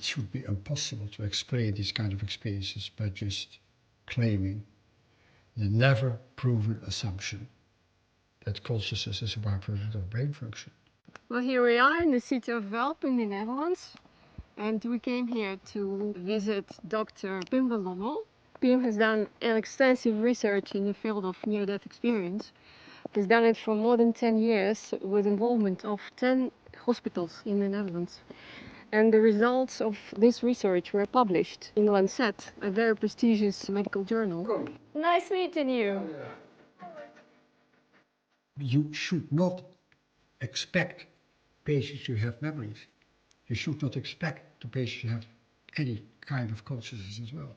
should be impossible to explain these kind of experiences by just claiming the never proven assumption that consciousness is a byproduct of brain function. Well, here we are in the city of Welp in the Netherlands, and we came here to visit Dr. Pim van Lommel. Pim has done an extensive research in the field of near-death experience. He's done it for more than 10 years with involvement of 10 hospitals in the Netherlands. And the results of this research were published in Lancet, a very prestigious medical journal. Nice meeting you. You should not expect patients to have memories. You should not expect the patient to have any kind of consciousness as well,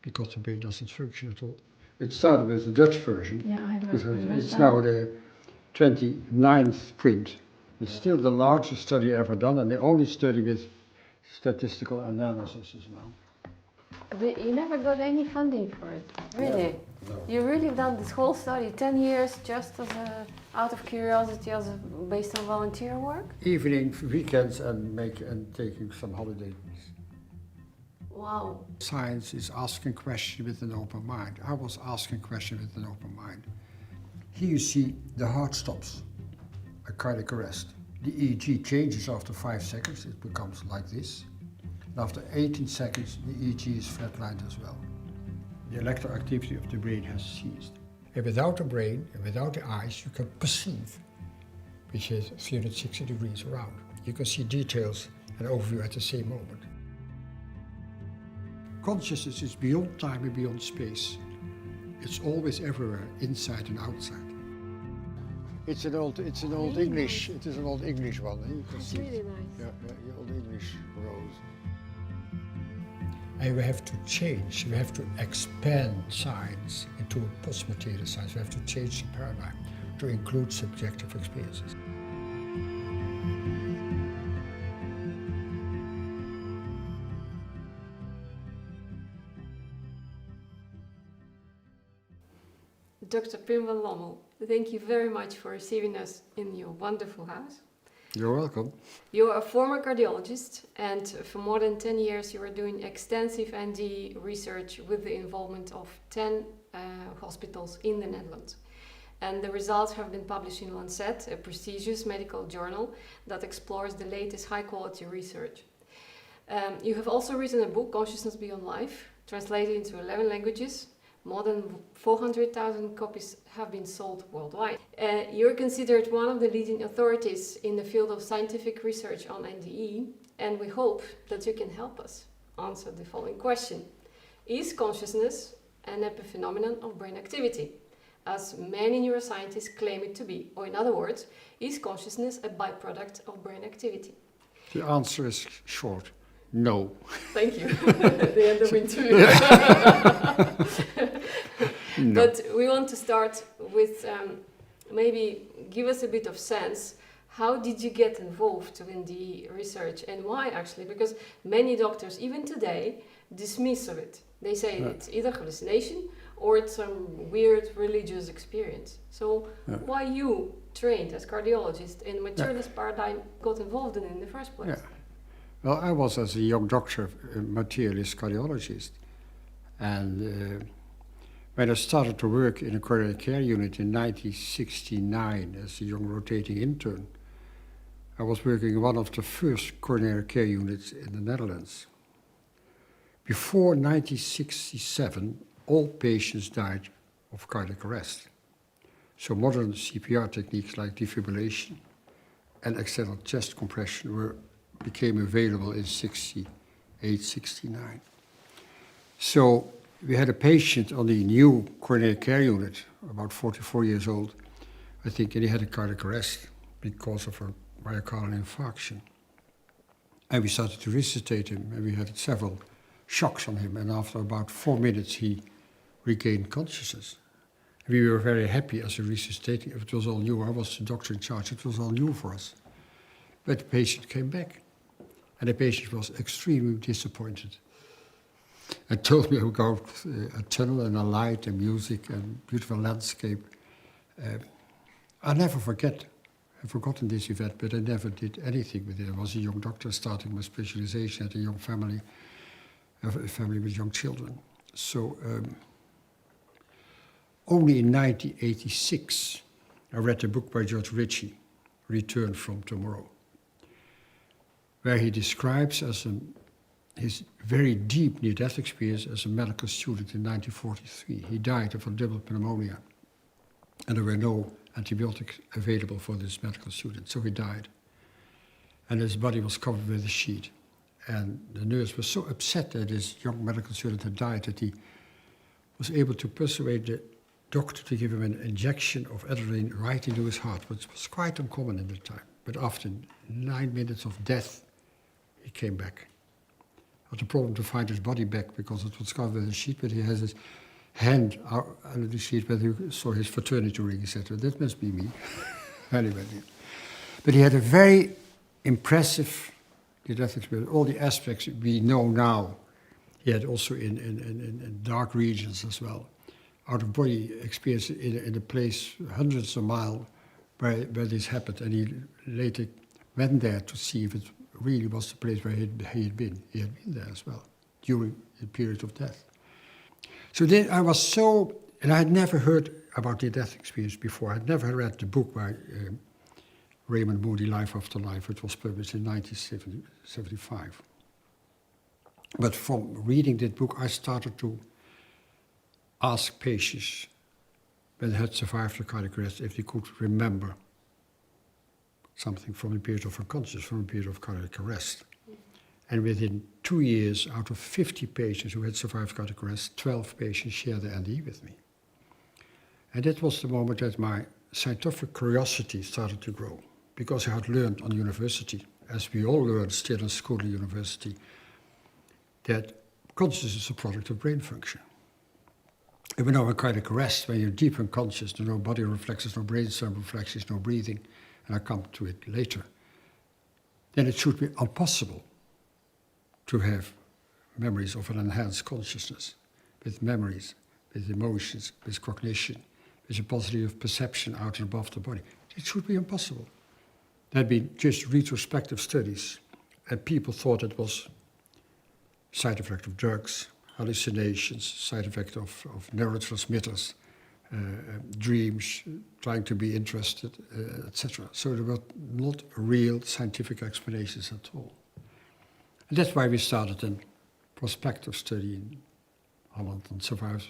because the brain doesn't function at all. It started with the Dutch version, it's now the 29th print. It's still the largest study ever done, and the only study with statistical analysis as well. But you never got any funding for it, really? No. You really done this whole study, 10 years, just as out of curiosity, based on volunteer work? Evening, weekends, and taking some holidays. Wow. Science is asking questions with an open mind. I was asking questions with an open mind. Here you see the heart stops, a cardiac arrest. The EEG changes after 5 seconds, it becomes like this. And after 18 seconds, the EEG is flatlined as well. The electroactivity of the brain has ceased. And without the brain and without the eyes, you can perceive, which is 360 degrees around. You can see details and overview at the same moment. Consciousness is beyond time and beyond space. It's always everywhere, inside and outside. It's an old English. It is an old English one. You can see Really nice. Yeah, the old English rose. And we have to change. We have to expand science into a post-material science. We have to change the paradigm to include subjective experiences. Dr. Pim van Lommel, thank you very much for receiving us in your wonderful house. You're welcome. You are a former cardiologist, and for more than 10 years you are doing extensive ND research with the involvement of 10 hospitals in the Netherlands. And the results have been published in Lancet, a prestigious medical journal that explores the latest high-quality research. You have also written a book, Consciousness Beyond Life, translated into 11 languages. More than 400,000 copies have been sold worldwide. You're considered one of the leading authorities in the field of scientific research on NDE, and we hope that you can help us answer the following question. Is consciousness an epiphenomenon of brain activity, as many neuroscientists claim it to be? Or in other words, is consciousness a byproduct of brain activity? The answer is short. No. Thank you. The end of interview. No. But we want to start with maybe give us a bit of sense. How did you get involved in the research, and why actually? Because many doctors, even today, dismiss of it. They say it's either hallucination or it's some weird religious experience. So why you, trained as cardiologist in materialist paradigm, got involved in the first place? Yeah. Well, I was, as a young doctor, a materialist cardiologist. And when I started to work in a coronary care unit in 1969 as a young rotating intern, I was working in one of the first coronary care units in the Netherlands. Before 1967, all patients died of cardiac arrest. So modern CPR techniques like defibrillation and external chest compression became available in 68, 69. So we had a patient on the new coronary care unit, about 44 years old, I think, and he had a cardiac arrest because of a myocardial infarction. And we started to resuscitate him, and we had several shocks on him, and after about 4 minutes he regained consciousness. We were very happy as a resuscitating. It was all new. I was the doctor in charge. It was all new for us. But the patient came back, and the patient was extremely disappointed and told me about a tunnel and a light and music and beautiful landscape. I'll never forget I've forgotten this event, but I never did anything with it. I was a young doctor starting my specialization at a young family, a family with young children. So only in 1986, I read a book by George Ritchie, Return from Tomorrow, where he describes his very deep near-death experience as a medical student in 1943. He died of a double pneumonia, and there were no antibiotics available for this medical student, so he died. And his body was covered with a sheet. And the nurse was so upset that this young medical student had died that he was able to persuade the doctor to give him an injection of adrenaline right into his heart, which was quite uncommon in the time. But after 9 minutes of death, he came back. Had a problem to find his body back because it was covered with a sheet, but he has his hand out under the sheet where he saw his fraternity ring. He said, well, that must be me. Anyway, but he had a very impressive near-death experience. All the aspects we know now, he had also in dark regions as well. Out-of-body experience in a place hundreds of miles where this happened, and he later went there to see if it really was the place where he had been. He had been there as well during the period of death. So then I was so, and I had never heard about the death experience before. I had never read the book by Raymond Moody, Life After Life. It was published in 1975. But from reading that book, I started to ask patients when they had survived a cardiac arrest if they could remember something from the period of unconsciousness, from the period of cardiac arrest. And within 2 years, out of 50 patients who had survived cardiac arrest, 12 patients shared the NDE with me. And that was the moment that my scientific curiosity started to grow, because I had learned on university, as we all learn still in school and university, that consciousness is a product of brain function. And we know in cardiac arrest, when you're deep unconscious, there are no body reflexes, no brainstem reflexes, no breathing, and I'll come to it later, then it should be impossible to have memories of an enhanced consciousness, with memories, with emotions, with cognition, with a positive perception out and above the body. It should be impossible. There had been just retrospective studies, and people thought it was side effect of drugs, hallucinations, side effect of neurotransmitters, dreams, trying to be interested, etc. So there were not real scientific explanations at all. And that's why we started a prospective study in Holland on survivors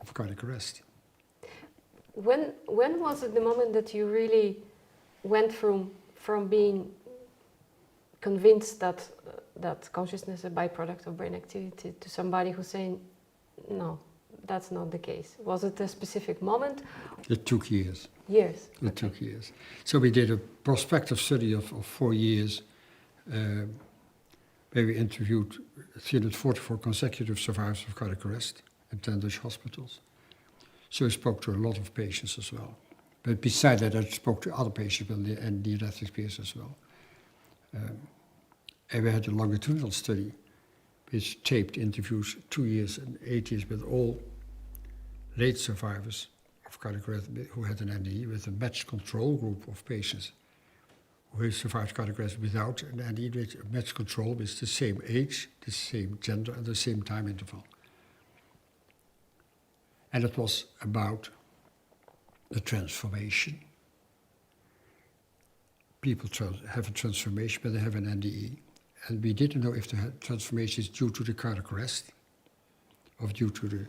of cardiac arrest. When was it the moment that you really went from being convinced that consciousness is a byproduct of brain activity to somebody who's saying, no, that's not the case? Was it a specific moment? It took years. Years? It took years. So we did a prospective study of 4 years, where we interviewed 344 consecutive survivors of cardiac arrest in 10 Dutch hospitals. So I spoke to a lot of patients as well. But besides that, I spoke to other patients and near-death experience as well. And we had a longitudinal study which taped interviews 2 years and 8 years with all late survivors of cardiac arrest who had an NDE, with a matched control group of patients who survived cardiac arrest without an NDE, with a matched control with the same age, the same gender, and the same time interval. And it was about the transformation. People have a transformation, but they have an NDE. And we didn't know if the transformation is due to the cardiac arrest or due to the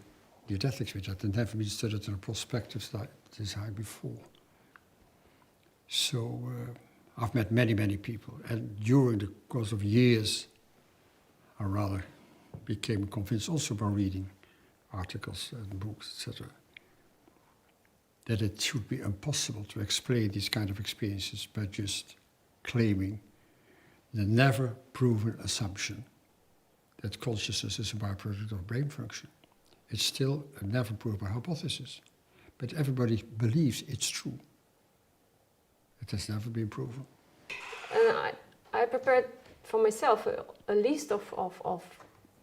near-death experience. That had never been studied in a prospective design before. So I've met many, many people. And during the course of years, I rather became convinced, also by reading articles and books, etc., that it should be impossible to explain these kind of experiences by just claiming the never proven assumption that consciousness is a byproduct of brain function. It's still a never proven hypothesis, but everybody believes it's true. It has never been proven. And I prepared for myself a list of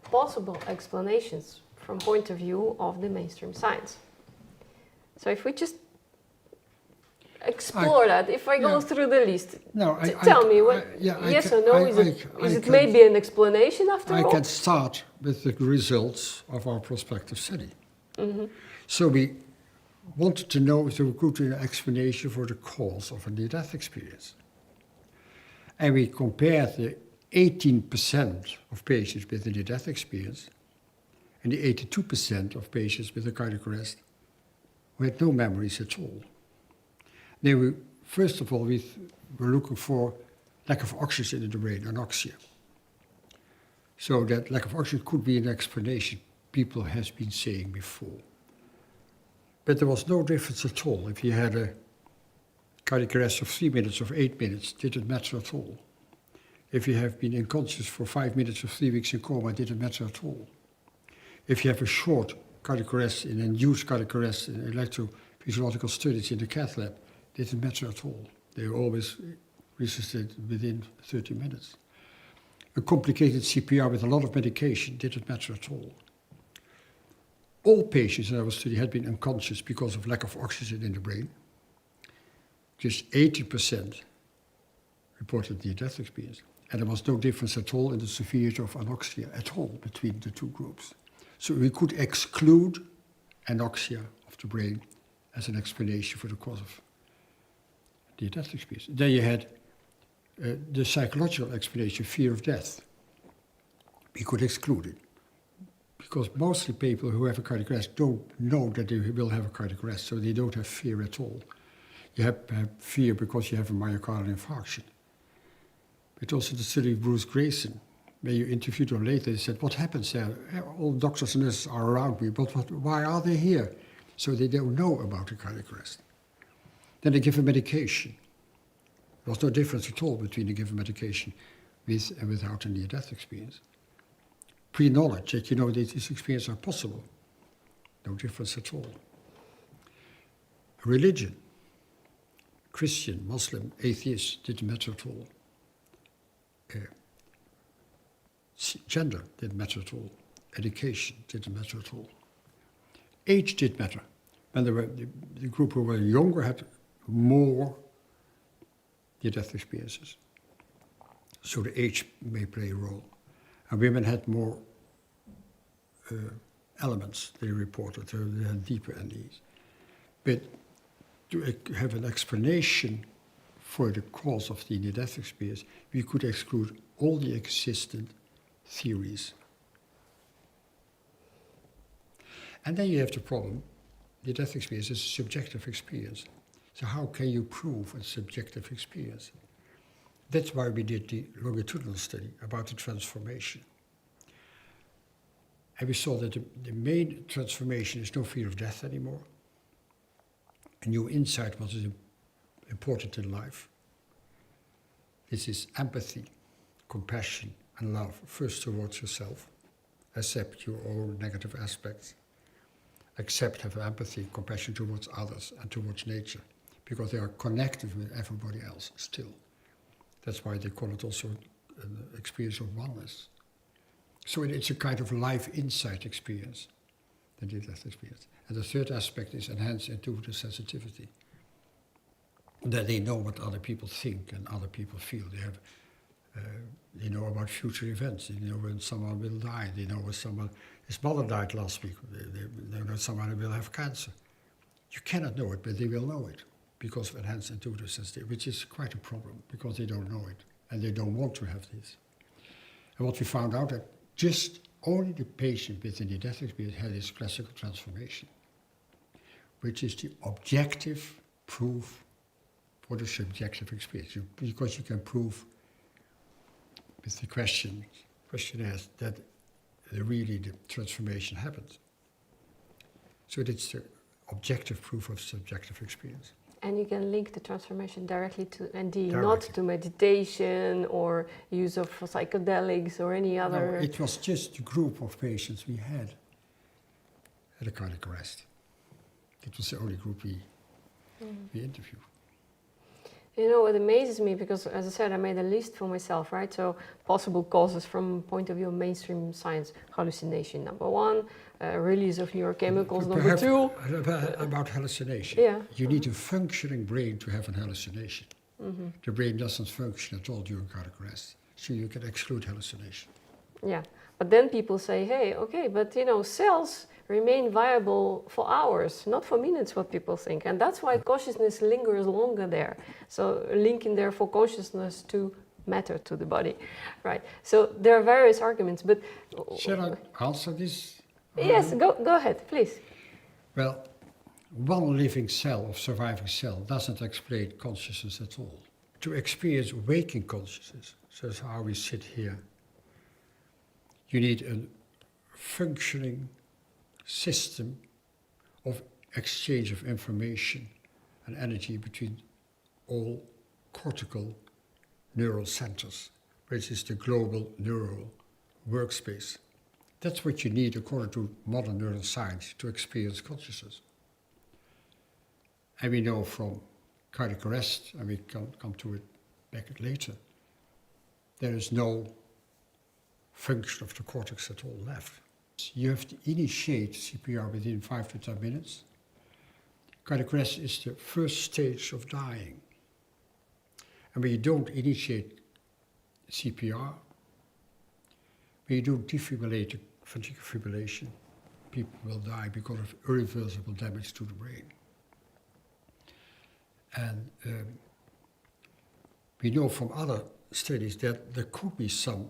possible explanations from point of view of the mainstream science. So if we just explore that. If I go through the list, no, tell me what yes or no. Is it maybe an explanation after all? I can start with the results of our prospective study. So we wanted to know if there could be an explanation for the cause of a near-death experience. And we compared the 18% of patients with a near-death experience and the 82% of patients with a cardiac arrest who had no memories at all. Then we, first of all, we were looking for lack of oxygen in the brain, anoxia. So that lack of oxygen could be an explanation people have been saying before. But there was no difference at all. If you had a cardiac arrest of 3 minutes or 8 minutes, didn't matter at all. If you have been unconscious for 5 minutes or 3 weeks in coma, didn't matter at all. If you have a short cardiac arrest, an induced cardiac arrest in electrophysiological studies in the cath lab, didn't matter at all. They were always resuscitated within 30 minutes. A complicated CPR with a lot of medication didn't matter at all. All patients in our study had been unconscious because of lack of oxygen in the brain. Just 80% reported near-death experience. And there was no difference at all in the severity of anoxia at all between the two groups. So we could exclude anoxia of the brain as an explanation for the cause of near-death experience. Then you had the psychological explanation, fear of death. We could exclude it. Because mostly people who have a cardiac arrest don't know that they will have a cardiac arrest, so they don't have fear at all. You have fear because you have a myocardial infarction. But also the study of Bruce Grayson, where you interviewed him later, he said, what happens there? All doctors and nurses are around me, but why are they here? So they don't know about a cardiac arrest. Then they give a medication. There was no difference at all between the given medication with and without a near-death experience. Pre-knowledge that you know that these experiences are possible. No difference at all. Religion, Christian, Muslim, atheist, didn't matter at all. Gender didn't matter at all. Education didn't matter at all. Age did matter. When the group who were younger had more near-death experiences. So the age may play a role. And women had more elements they reported, they had deeper NDEs. But to have an explanation for the cause of the near-death experience, we could exclude all the existing theories. And then you have the problem, near-death experience is a subjective experience. So how can you prove a subjective experience? That's why we did the longitudinal study about the transformation. And we saw that the main transformation is no fear of death anymore. A new insight what is important in life. This is empathy, compassion, and love, first towards yourself. Accept your own negative aspects. Accept, have empathy, compassion towards others and towards nature, because they are connected with everybody else still. That's why they call it also an experience of oneness. So it's a kind of life insight experience, the near-death experience. And the third aspect is enhanced intuitive sensitivity. That they know what other people think and other people feel. They know about future events. They know when someone will die. They know when his mother died last week. They know someone will have cancer. You cannot know it, but they will know it because of enhanced intuitive sensitivity, which is quite a problem because they don't know it and they don't want to have this. And what we found out that just only the patient with a near-death experience had this classical transformation, which is the objective proof for the subjective experience. Because you can prove with the questionnaires that really the transformation happened. So it's the objective proof of subjective experience. And you can link the transformation directly to ND, not to meditation or use of psychedelics or any other... No, it was just the group of patients we had a cardiac arrest. It was the only group we interviewed. You know, it amazes me because, as I said, I made a list for myself, right? So possible causes from point of view of mainstream science: hallucination, number one, release of neurochemicals. Number Perhaps two, about hallucination. yeah. You need a functioning brain to have an hallucination. The brain doesn't function at all during cardiac arrest, so you can exclude hallucination. Yeah, but then people say, hey, okay, but you know, cells remain viable for hours, not for minutes, what people think. And that's why consciousness lingers longer there. So linking therefore consciousness to matter, to the body, right? So there are various arguments, but... Shall I answer this? Yes, go ahead, please. Well, one living cell or surviving cell doesn't explain consciousness at all. To experience waking consciousness, so that's how we sit here, you need a functioning system of exchange of information and energy between all cortical neural centers, which is the global neural workspace. That's what you need according to modern neuroscience to experience consciousness. And we know from cardiac arrest, and we can come to it back later, there is no function of the cortex at all left. You have to initiate CPR within 5 to 10 minutes. Cardiac arrest is the first stage of dying. And when you don't initiate CPR, when you don't defibrillate ventricular fibrillation, people will die because of irreversible damage to the brain. And we know from other studies that there could be some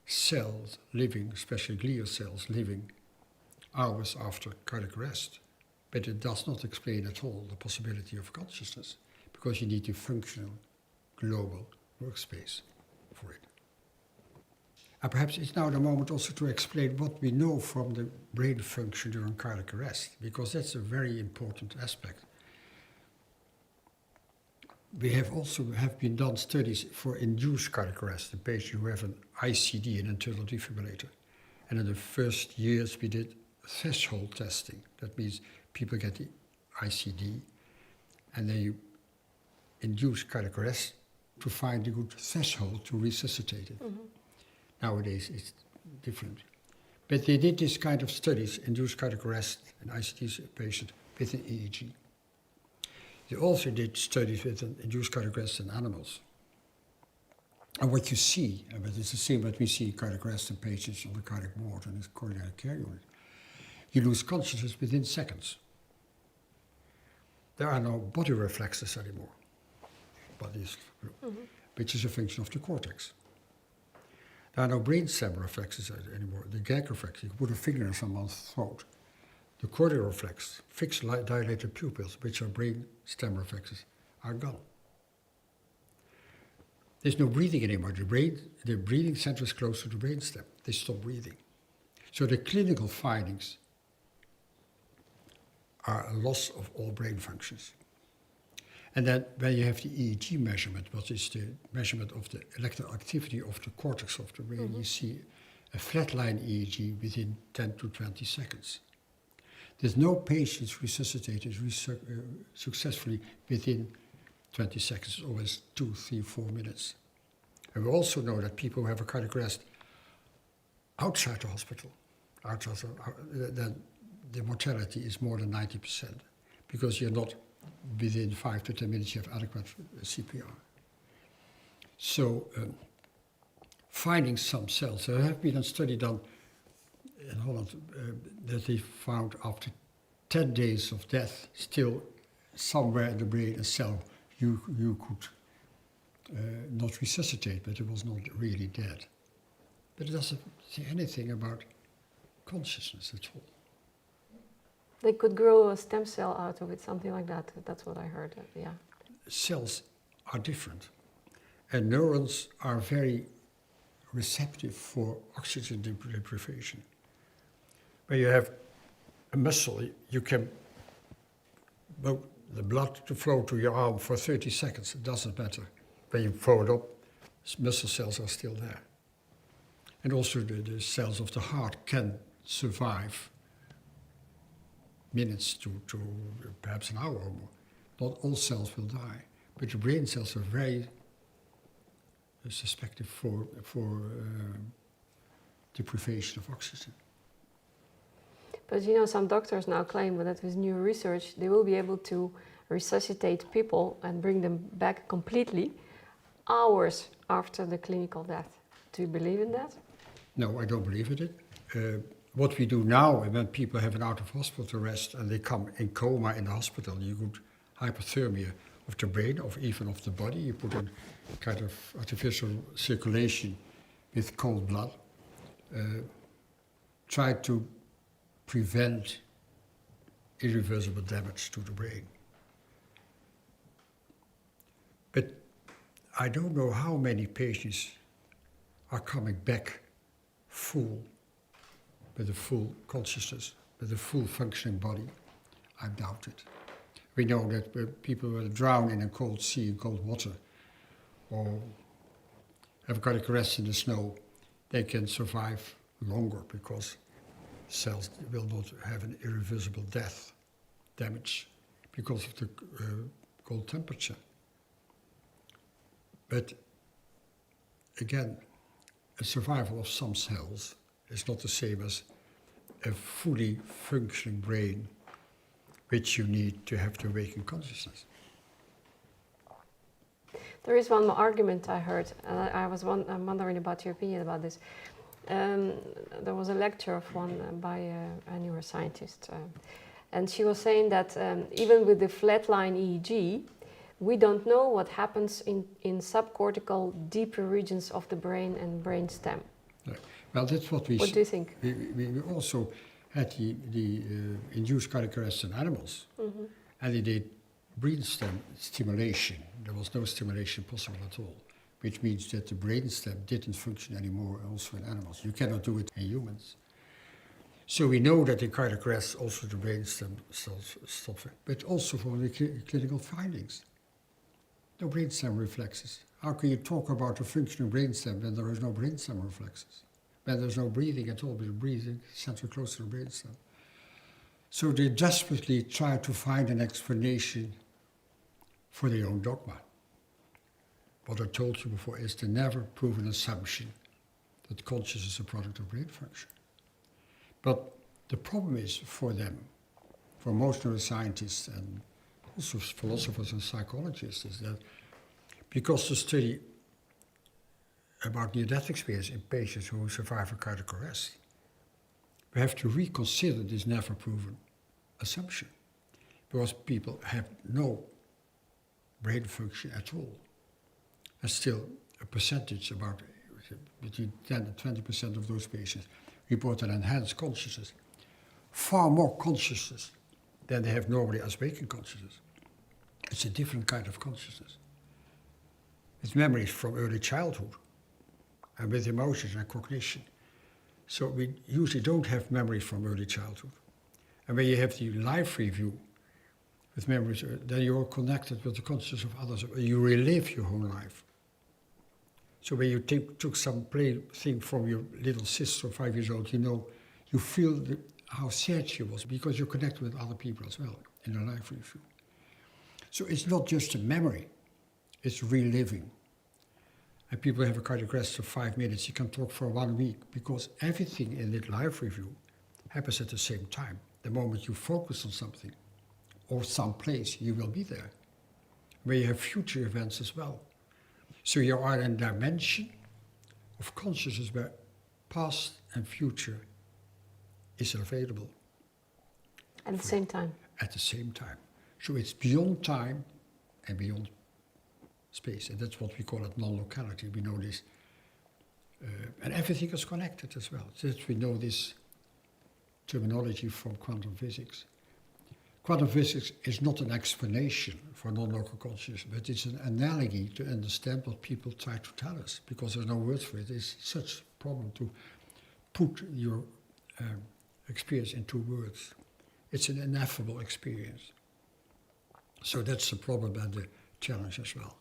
cells living, especially glial cells, living hours after cardiac arrest. But it does not explain at all the possibility of consciousness, because you need a functional global workspace for it. And perhaps it's now the moment also to explain what we know from the brain function during cardiac arrest, because that's a very important aspect. We have also been done studies for induced cardiac arrest, the patient who have an ICD, an internal defibrillator. And in the first years we did threshold testing. That means people get the ICD and then you induce cardiac arrest to find a good threshold to resuscitate it. Mm-hmm. Nowadays it's different. But they did this kind of studies, induced cardiac arrest in ICD patient with an EEG. They also did studies with an induced cardiac arrest in animals. And what you see, but it's the same what we see in cardiac arrest in patients on the cardiac ward and the coronary care unit, you lose consciousness within seconds. There are no body reflexes anymore, which is a function of the cortex. There are no brainstem reflexes anymore, the gag reflex, you put a finger in someone's throat. The cortical reflex, fixed dilated pupils, which are brain stem reflexes, are gone. There's no breathing anymore. The breathing center is close to the brain stem. They stop breathing. So the clinical findings are a loss of all brain functions. And then when you have the EEG measurement, what is the measurement of the electrical activity of the cortex of the brain, you see a flatline EEG within 10 to 20 seconds. There's no patients resuscitated successfully within 20 seconds, always 2, 3, 4 minutes. And we also know that people who have a cardiac arrest outside the hospital, then the mortality is more than 90%, because you're not within 5 to 10 minutes you have adequate CPR. So finding some cells, there have been a study done in Holland that they found after 10 days of death, still somewhere in the brain a cell you could not resuscitate, but it was not really dead. But it doesn't say anything about consciousness at all. They could grow a stem cell out of it, something like that. That's what I heard, yeah. Cells are different. And neurons are very receptive for oxygen deprivation. When you have a muscle, you can want the blood to flow to your arm for 30 seconds. It doesn't matter. When you throw it up, muscle cells are still there. And also the cells of the heart can survive minutes to perhaps an hour or more. Not all cells will die, but the brain cells are very suspected for deprivation of oxygen. But you know, some doctors now claim that with new research, they will be able to resuscitate people and bring them back completely hours after the clinical death. Do you believe in that? No, I don't believe in it. What we do now, when people have an out-of-hospital arrest and they come in coma in the hospital, you put hypothermia of the brain or even of the body, you put in kind of artificial circulation with cold blood, try to prevent irreversible damage to the brain. But I don't know how many patients are coming back full, with a full consciousness, with a full functioning body. I doubt it. We know that people will drown in a cold sea in cold water or have cardiac arrest in the snow, they can survive longer because cells will not have an irreversible death damage because of the cold temperature. But again, a survival of some cells is not the same as a fully functioning brain which you need to have the awakened consciousness. There is one more argument I heard, and I'm wondering about your opinion about this. There was a lecture of one by a neuroscientist, and she was saying that even with the flatline EEG, we don't know what happens in subcortical, deeper regions of the brain and brainstem. Right. Well, that's what we. What do you think? We also had the induced cardiac arrest in animals, and they did brainstem stimulation. There was no stimulation possible at all, which means that the brainstem didn't function anymore also in animals. You cannot do it in humans. So we know that in cardiac arrest also the brainstem stops, but also from the clinical findings. No brainstem reflexes. How can you talk about a functioning brainstem when there is no brainstem reflexes? When there's no breathing at all, but breathing center close to the brainstem. So they desperately try to find an explanation for their own dogma. What I told you before is the never proven assumption that consciousness is a product of brain function. But the problem is for them, for most neuroscientists and also philosophers and psychologists, is that because the study about near-death experience in patients who survive a cardiac arrest, we have to reconsider this never proven assumption, because people have no brain function at all. And still a percentage, about between 10 and 20% of those patients report an enhanced consciousness, far more consciousness than they have normally as waking consciousness. It's a different kind of consciousness. It's memories from early childhood, and with emotions and cognition. So we usually don't have memories from early childhood. And when you have the life review with memories, then you're connected with the consciousness of others. You relive your own life. So when you took some plaything from your little sister, 5 years old, you feel how sad she was because you're connected with other people as well in the life review. So it's not just a memory, it's reliving. And people have a cardiac arrest for 5 minutes, you can talk for 1 week because everything in that life review happens at the same time. The moment you focus on something or some place, you will be there. Where you have future events as well. So you are in a dimension of consciousness where past and future is available. At the same time. At the same time. So it's beyond time and beyond space, and that's what we call it non-locality. We know this, and everything is connected as well. So we know this terminology from quantum physics. Quantum physics is not an explanation for non-local consciousness, but it's an analogy to understand what people try to tell us, because there's no words for it. It's such a problem to put your experience into words. It's an ineffable experience. So that's the problem and the challenge as well.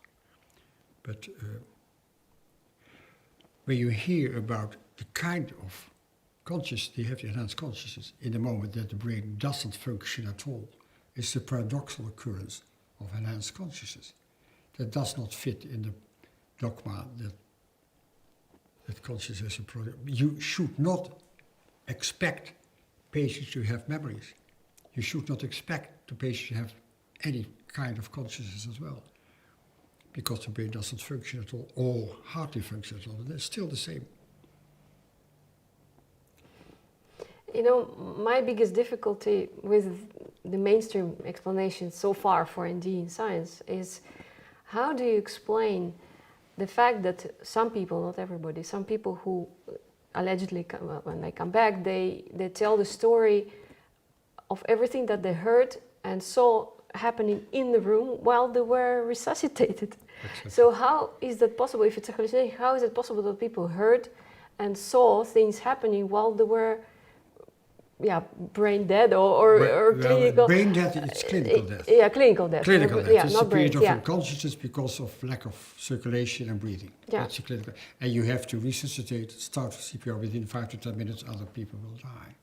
But when you hear about the kind of consciousness, you have the enhanced consciousness in the moment that the brain doesn't function at all, it's the paradoxical occurrence of enhanced consciousness that does not fit in the dogma that consciousness is a product. You should not expect patients to have memories. You should not expect the patient to have any kind of consciousness as well, because the brain doesn't function at all, or hardly function at all, and it's still the same. You know, my biggest difficulty with the mainstream explanation so far for ND in science is, how do you explain the fact that some people, not everybody, some people who allegedly when they come back, they tell the story of everything that they heard and saw happening in the room while they were resuscitated. Exactly. So how is that possible? If it's a hallucination, how is it possible that people heard and saw things happening while they were brain dead or clinical? Brain death, it's clinical death. Yeah, clinical death. Clinical death. Yeah, it's not a period brain, of unconsciousness because of lack of circulation and breathing. Yeah. That's a clinical. And you have to resuscitate, start CPR within 5 to 10 minutes, other people will die.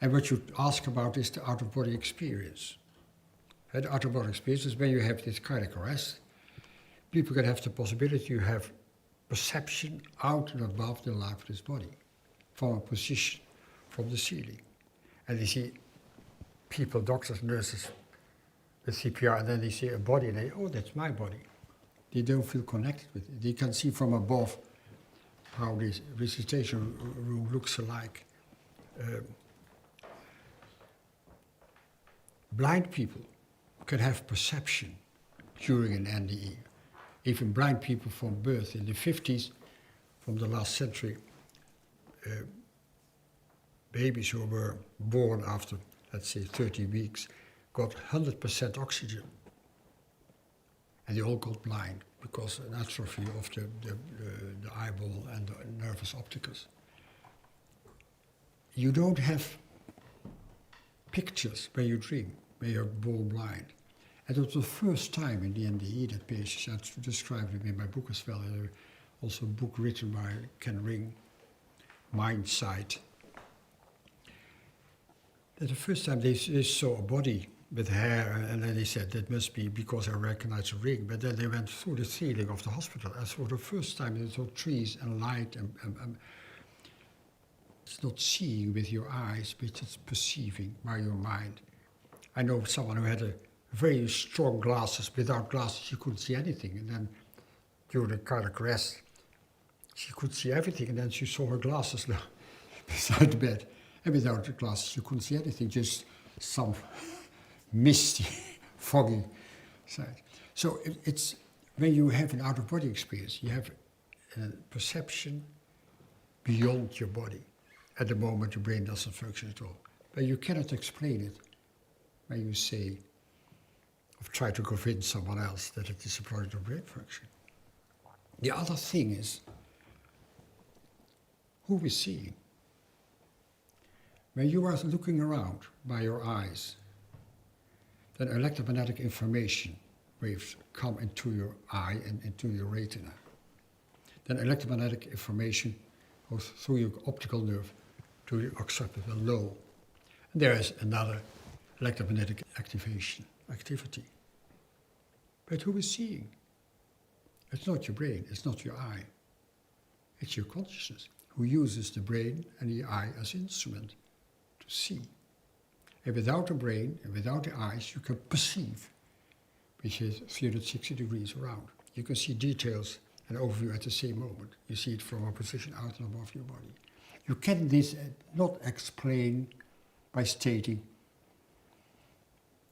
And what you ask about is the out-of-body experience. And the out-of-body experience is when you have this cardiac arrest, people can have the possibility to have perception out and above the lifeless body, from a position from the ceiling. And they see people, doctors, nurses, with CPR, and then they see a body, and they, oh, that's my body. They don't feel connected with it. They can see from above how this resuscitation room looks alike. Blind people can have perception during an NDE. Even blind people from birth in the 50s, from the last century, babies who were born after, let's say, 30 weeks, got 100% oxygen. And they all got blind because an atrophy of the eyeball and the nervus opticus. You don't have pictures when you dream, when you're born blind. And it was the first time in the NDE that patients, I described it in my book as well, also a book written by Ken Ring, Mindsight, that the first time they saw a body with hair, and then they said that must be because I recognize a ring, but then they went through the ceiling of the hospital, and for the first time they saw trees and light, and it's not seeing with your eyes, but it's perceiving by your mind. I know someone who had a very strong glasses. Without glasses she couldn't see anything, and then during the cardiac arrest she could see everything, and then she saw her glasses beside the bed. And without the glasses, you couldn't see anything, just some misty, foggy side. So it's when you have an out-of-body experience, you have a perception beyond your body. At the moment, your brain doesn't function at all. But you cannot explain it when you say, or try to convince someone else that it is a product of brain function. The other thing is, who is seeing? When you are looking around by your eyes, then electromagnetic information waves come into your eye and into your retina. Then electromagnetic information goes through your optical nerve to your occipital lobe. And there is another electromagnetic activity. But who is seeing? It's not your brain, it's not your eye. It's your consciousness, who uses the brain and the eye as instrument to see. And without the brain and without the eyes, you can perceive, which is 360 degrees around. You can see details and overview at the same moment. You see it from a position out and above your body. You can this not explain by stating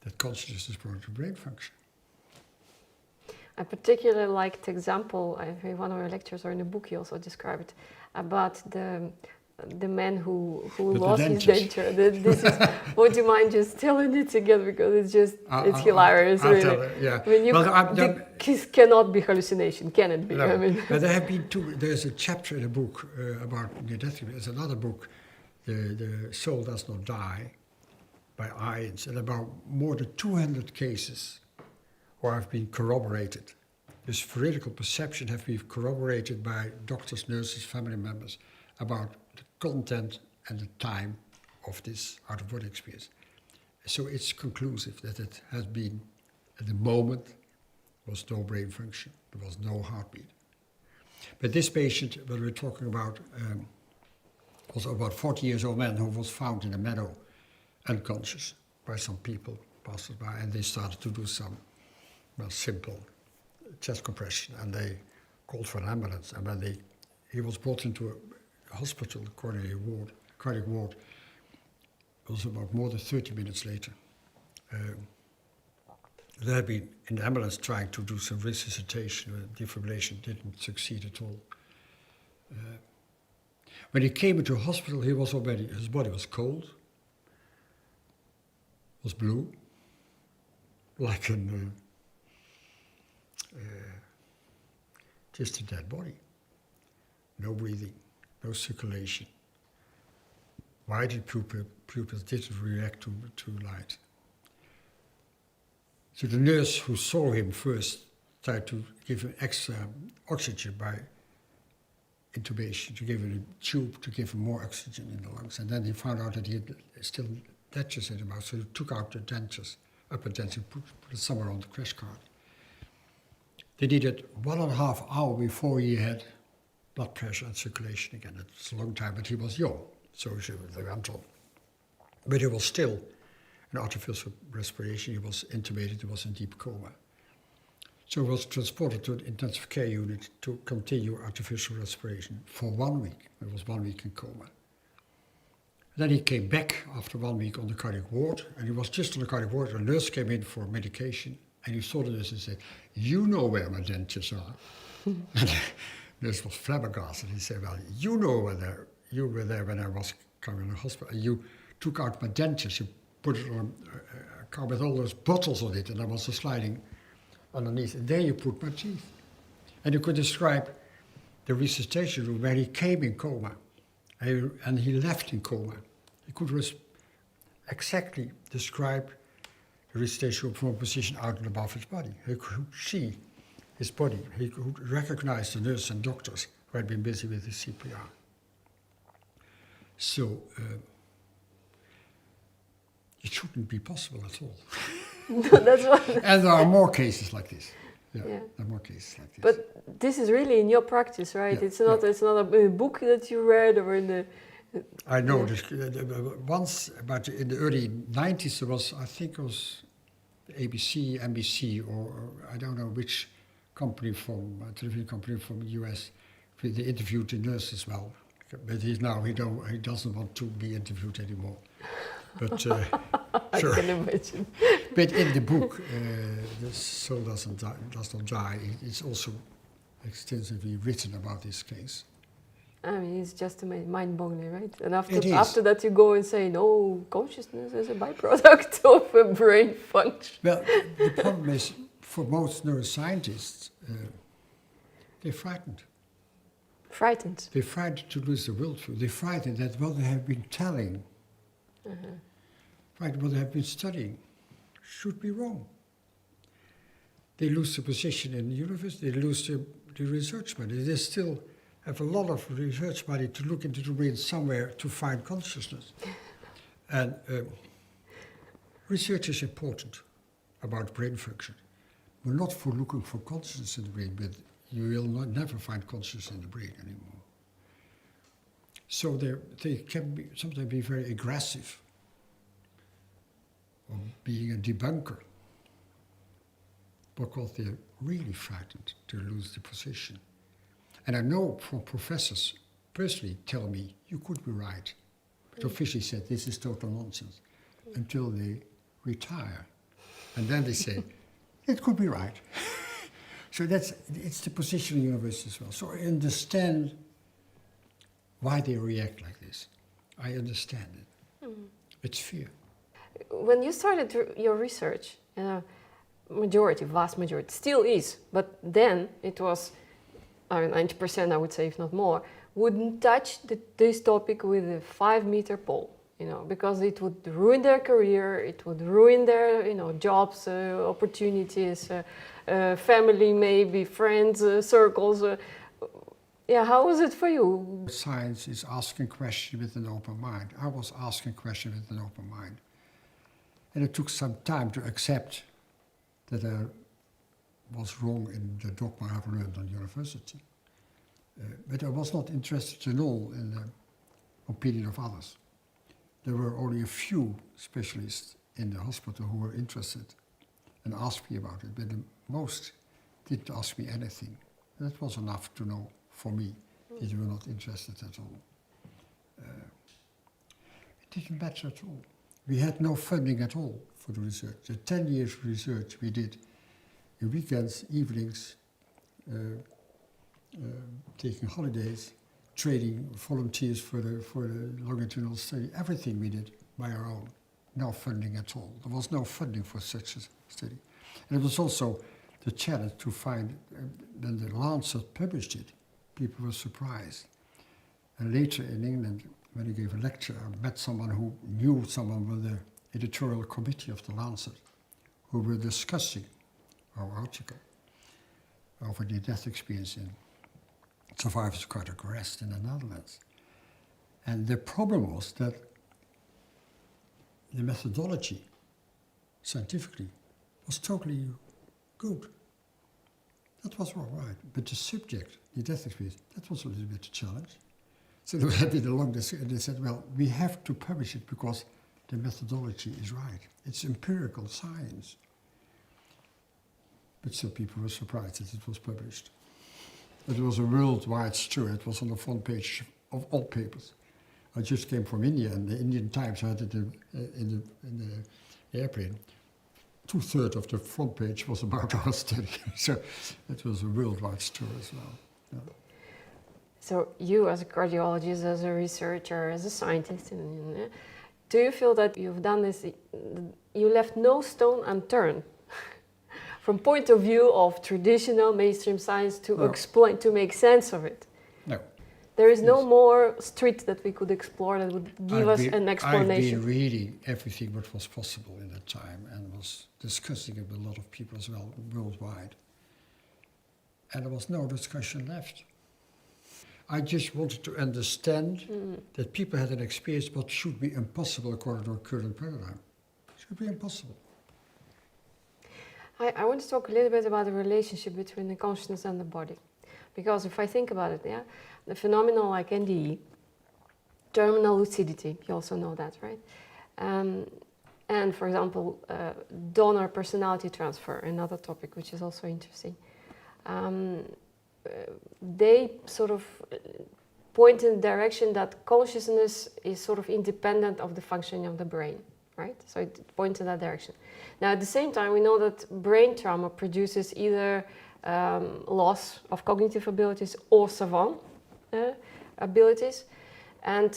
that consciousness is part of brain function. I particularly liked the example, I think one of your lectures or in the book you also described it, about the man who lost his denture. This is, would you mind just telling it again, because it's just, it's hilarious, I'll really. tell it, yeah. I mean, this cannot be hallucination, can it be? No, I mean. but there have been there's a chapter in a book about near-death. There's another book, The Soul Does Not Die, by Irons, and about more than 200 cases where have been corroborated. This veridical perception have been corroborated by doctors, nurses, family members about the content and the time of this out-of-body experience. So it's conclusive that it has been, at the moment, there was no brain function, there was no heartbeat. But this patient, what we're talking about, was about 40 years old man who was found in a meadow, unconscious, by some people passed by, and they started to do some simple chest compression, and they called for an ambulance. And when he was brought into a hospital, cardiac ward, it was about more than 30 minutes later. They had been in the ambulance trying to do some resuscitation, defibrillation didn't succeed at all. When he came into hospital, his body was cold, was blue, like just a dead body. No breathing, no circulation. Widened pupils didn't react to light. So the nurse who saw him first tried to give him extra oxygen by intubation, to give him a tube to give him more oxygen in the lungs. And then he found out that he had still dentures in the mouth, so he took out the dentures, upper dentures, put it somewhere on the crash cart. They needed 1.5 hours before he had blood pressure and circulation again. It's a long time, but he was young, so they went on. But he was still in artificial respiration, he was intubated, he was in deep coma. So he was transported to an intensive care unit to continue artificial respiration for 1 week. He was 1 week in coma. Then he came back after 1 week on the cardiac ward, and he was just on the cardiac ward. A nurse came in for medication, and he saw the nurse and said, "You know where my dentures are." And the nurse was flabbergasted. He said, "Well, you know where you were there when I was coming to the hospital. You took out my dentures, you put it on a car with all those bottles on it, and I was sliding underneath. And there you put my teeth." And you could describe the resuscitation room where he came in coma, and he left in coma. He could exactly describe the resuscitation room from a position out and above his body. He could see his body. He could recognize the nurse and doctors who had been busy with his CPR. So it shouldn't be possible at all. That's what. And there are more cases like this. Yeah, there are more cases like this. But this is really in your practice, right? Yeah, It's not. It's not a book that you read or in the. I know this, once, but in the early 90s there was, I think it was ABC, NBC, or I don't know which company from television company from the US. They interviewed the nurse as well, but he doesn't want to be interviewed anymore. But sure. I can imagine. But in the book, the soul does not die. It's also extensively written about this case. I mean, it's just mind-boggling, right? And after that, you go and say, no, consciousness is a byproduct of a brain function. Well, the problem is, for most neuroscientists, they're frightened. Frightened? They're frightened to lose the worldview. They're frightened that what they have been telling, what they have been studying, should be wrong. They lose the position in the universe, they lose the research money. They still have a lot of research money to look into the brain somewhere to find consciousness. And research is important about brain function. We're not for looking for consciousness in the brain, but you will never find consciousness in the brain anymore. So they can sometimes be very aggressive, or being a debunker, because they're really frightened to lose the position. And I know from professors personally tell me, you could be right, but officially said this is total nonsense, until they retire. And then they say, it could be right. So it's the position of the universe as well. So I understand why they react like this. I understand it. It's fear. When you started your research, vast majority, still is, but then it was 90%, I would say, if not more, wouldn't touch this topic with a 5-meter pole, because it would ruin their career, it would ruin their, jobs, opportunities, family, maybe friends, circles. How was it for you? Science is asking questions with an open mind. I was asking questions with an open mind. And it took some time to accept that I was wrong in the dogma I've learned on university. But I was not interested at all in opinion of others. There were only a few specialists in the hospital who were interested and asked me about it, but the most didn't ask me anything. That was enough to know for me that they were not interested at all. It didn't matter at all. We had no funding at all for the research. The 10 years research we did in weekends, evenings, taking holidays, training volunteers for the longitudinal study, everything we did by our own. No funding at all. There was no funding for such a study. And it was also the challenge to find, when the Lancet published it, people were surprised. And later in England, when I gave a lecture, I met someone who knew someone with the editorial committee of the Lancet, who were discussing our article over the death experience in survivors of cardiac arrest in the Netherlands. And the problem was that the methodology, scientifically, was totally good. That was all right. But the subject, the death experience, that was a little bit a challenge. So there had been a long discussion, and they said, well, we have to publish it because the methodology is right. It's empirical science. But still people were surprised that it was published. It was a worldwide story. It was on the front page of all papers. I just came from India, and the Indian Times had it in the airplane. 2/3 of the front page was about our study. So it was a worldwide story as well. Yeah. So you as a cardiologist, as a researcher, as a scientist, do you feel that you've done this, you left no stone unturned from point of view of traditional mainstream science to explain, to make sense of it? No. There is no more street that we could explore that would give us an explanation. I've been reading everything what was possible in that time and was discussing it with a lot of people as well, worldwide. And there was no discussion left. I just wanted to understand that people had an experience what should be impossible according to our current paradigm. It should be impossible. I want to talk a little bit about the relationship between the consciousness and the body. Because if I think about it, the phenomenon like NDE, terminal lucidity, you also know that, right? And for example, donor personality transfer, another topic which is also interesting. They sort of point in the direction that consciousness is sort of independent of the functioning of the brain, right? So it points in that direction. Now, at the same time, we know that brain trauma produces either loss of cognitive abilities or savant abilities, and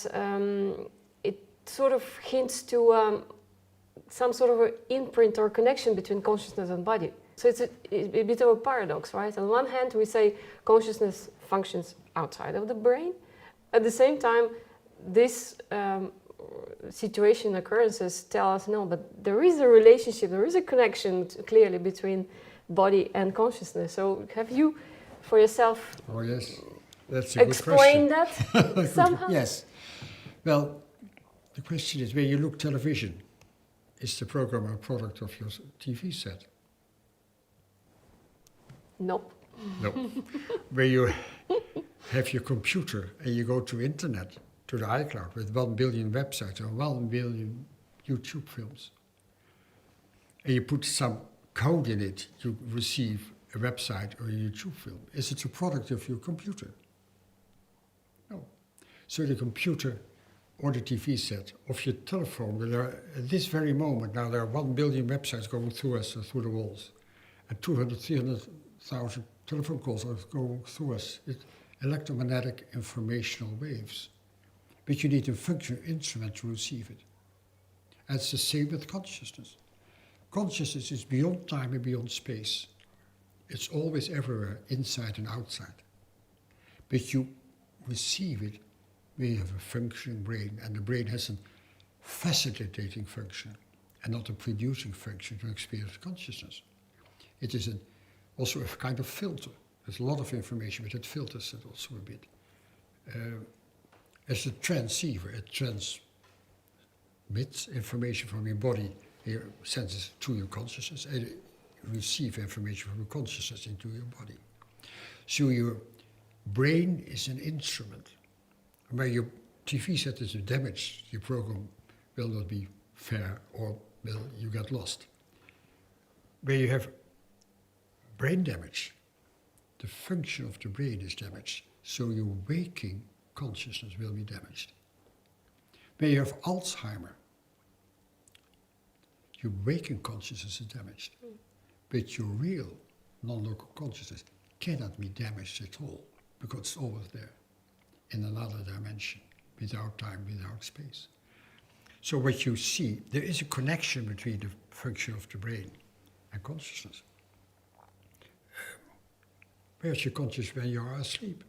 it sort of hints to some sort of an imprint or connection between consciousness and body. So it's a bit of a paradox, right? On one hand, we say consciousness functions outside of the brain. At the same time, this situation occurrences tell us no, but there is a relationship, there is a connection clearly between body and consciousness. So have you, for yourself, oh yes, that's a good explained that somehow? Yes. Well, the question is, when you look television, is the program a product of your TV set? Nope. No. Where you have your computer and you go to internet, to the iCloud with 1 billion websites or 1 billion YouTube films, and you put some code in it, you receive a website or a YouTube film. Is it a product of your computer? No. So the computer or the TV set of your telephone, there are, at this very moment now there are 1 billion websites going through us, through the walls, and 300,000 telephone calls are going through us. It's electromagnetic informational waves. But you need a functional instrument to receive it. And it's the same with consciousness. Consciousness is beyond time and beyond space. It's always everywhere, inside and outside. But you receive it when you have a functioning brain, and the brain has a facilitating function and not a producing function to experience consciousness. It is also a kind of filter. There's a lot of information, but it filters it also a bit. As a transceiver, it transmits information from your body, your senses to your consciousness, and you receive information from your consciousness into your body. So your brain is an instrument where you TV set is damaged, your program will not be fair or will you get lost. Where you have brain damage, the function of the brain is damaged, so your waking consciousness will be damaged. Where you have Alzheimer, your waking consciousness is damaged, but your real non-local consciousness cannot be damaged at all, because it's always there, in another dimension, without time, without space. So what you see, there is a connection between the function of the brain and consciousness. Where's your consciousness when you are asleep?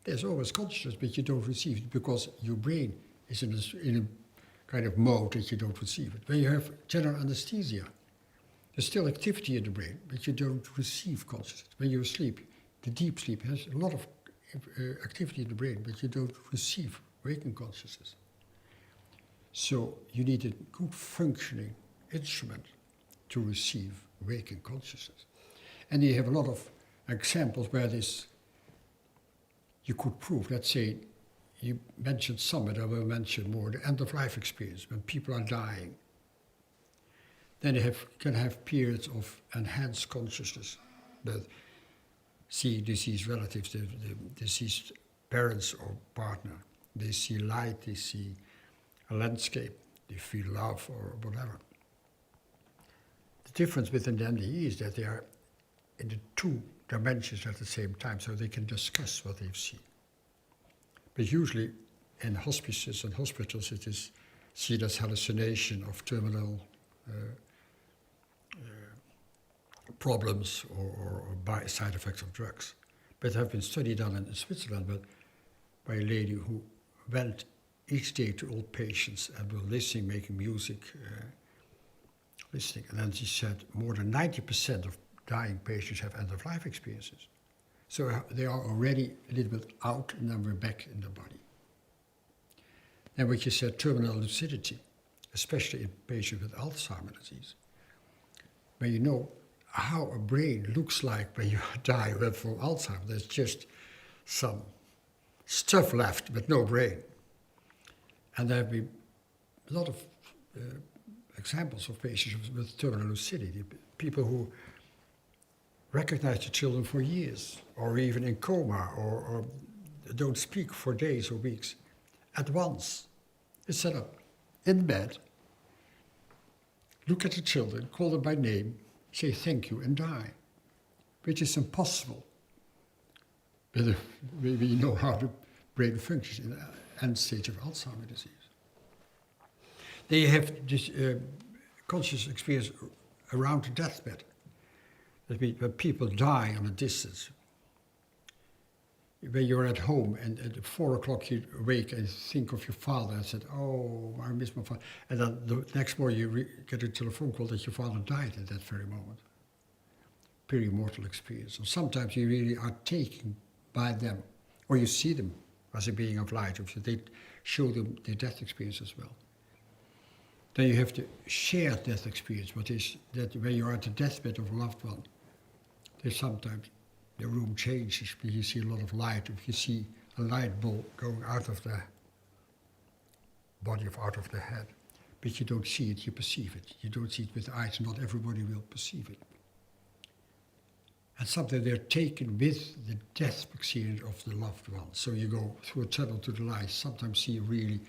There's always consciousness, but you don't receive it because your brain is in a kind of mode that you don't receive it. When you have general anesthesia, there's still activity in the brain, but you don't receive consciousness. When you're asleep, the deep sleep has a lot of activity in the brain, but you don't receive waking consciousness. So you need a good functioning instrument to receive waking consciousness. And you have a lot of examples where this you could prove. Let's say you mentioned some, but I will mention more. The end-of-life experience, when people are dying. Then they can have periods of enhanced consciousness that see deceased relatives, the deceased parents or partner. They see light, they see a landscape, they feel love or whatever. The difference within the NDE is that they are in the two dimensions at the same time, so they can discuss what they've seen. But usually in hospices and hospitals it is seen as hallucination of terminal problems or by side effects of drugs. But have been studied done in Switzerland by a lady who went each day to all patients and were listening, making music, listening. And then she said more than 90% of dying patients have end-of-life experiences. So they are already a little bit out and then we're back in the body. And what you said, terminal lucidity, especially in patients with Alzheimer's disease, where you know how a brain looks like when you die from Alzheimer's. There's just some stuff left, but no brain. And there have been a lot of examples of patients with terminal lucidity, people who recognize the children for years, or even in coma, or don't speak for days or weeks. At once, they sit up in bed, look at the children, call them by name, say thank you, and die, which is impossible. But maybe you know how the brain functions in the end stage of Alzheimer's disease. They have this conscious experience around the deathbed. That means when people die on a distance. When you're at home and at 4 o'clock you awake and think of your father and said, oh, I miss my father. And then the next morning you get a telephone call that your father died at that very moment. Perimortal experience. And sometimes you really are taken by them, or you see them as a being of light, or they show them their death experience as well. Then you have the shared death experience, what is that when you are at the deathbed of a loved one, there's sometimes the room changes, but you see a lot of light. If you see a light bulb going out of the body, out of the head, but you don't see it, you perceive it. You don't see it with the eyes, not everybody will perceive it. And sometimes they're taken with the death experience of the loved one. So you go through a tunnel to the light, sometimes see really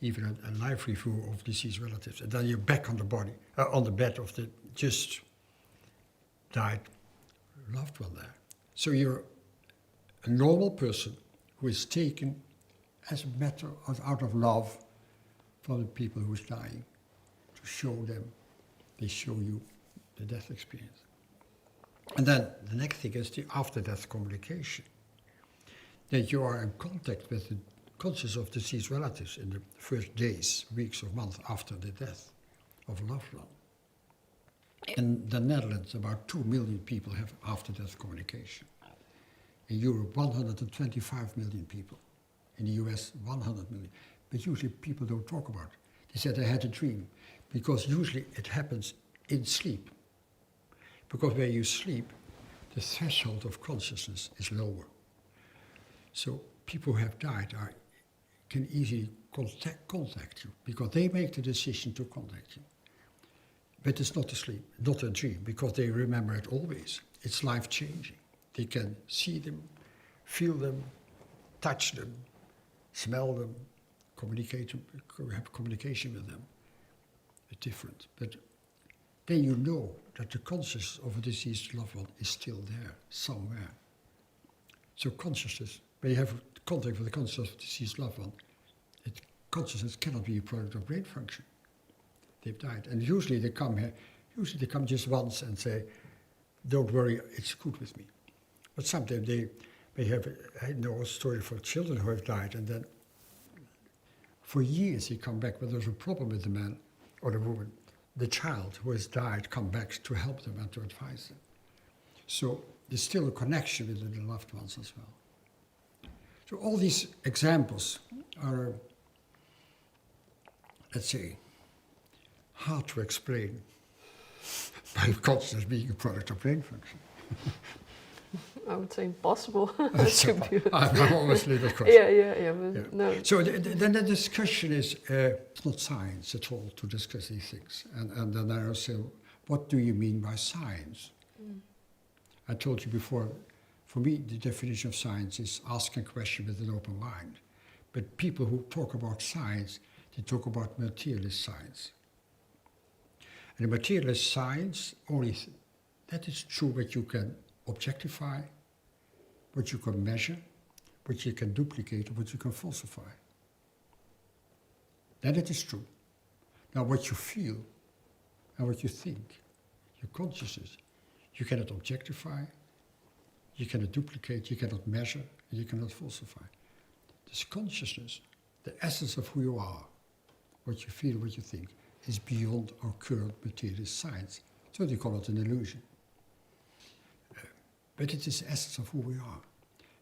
even a life review of deceased relatives. And then you're back on the body, on the bed of the just died loved one there. So you're a normal person who is taken as a matter of, out of love for the people who is dying, to show them, they show you the death experience. And then the next thing is the after-death communication. That you are in contact with the conscious of deceased relatives in the first days, weeks or months after the death of a loved one. In the Netherlands, about 2 million people have after-death communication. In Europe, 125 million people. In the US, 100 million. But usually people don't talk about it. They said they had a dream, because usually it happens in sleep. Because when you sleep, the threshold of consciousness is lower. So people who have died can easily contact you because they make the decision to contact you. But it's not a sleep, not a dream, because they remember it always. It's life-changing. They can see them, feel them, touch them, smell them, have communication with them. It's different. But then you know that the consciousness of a deceased loved one is still there, somewhere. So consciousness, when you have contact with the consciousness of a deceased loved one, consciousness cannot be a product of brain function. They've died. And usually they come here, they come just once and say, don't worry, it's good with me. But sometimes they have, I know a story for children who have died, and then for years they come back when there's a problem with the man or the woman. The child who has died come back to help them and to advise them. So there's still a connection with the loved ones as well. So all these examples are, let's say, hard to explain by consciousness being a product of brain function. I would say impossible. I'm always a little question. Yeah. No. So then the discussion is, it's not science at all to discuss these things. And then I say, what do you mean by science? I told you before, for me, the definition of science is asking a question with an open mind. But people who talk about science, they talk about materialist science. And the materialist science, that is true what you can objectify, what you can measure, what you can duplicate, or what you can falsify. Then it is true. Now what you feel and what you think, your consciousness, you cannot objectify, you cannot duplicate, you cannot measure, and you cannot falsify. This consciousness, the essence of who you are, what you feel, what you think, is beyond our current materialist science. So they call it an illusion. But it is the essence of who we are.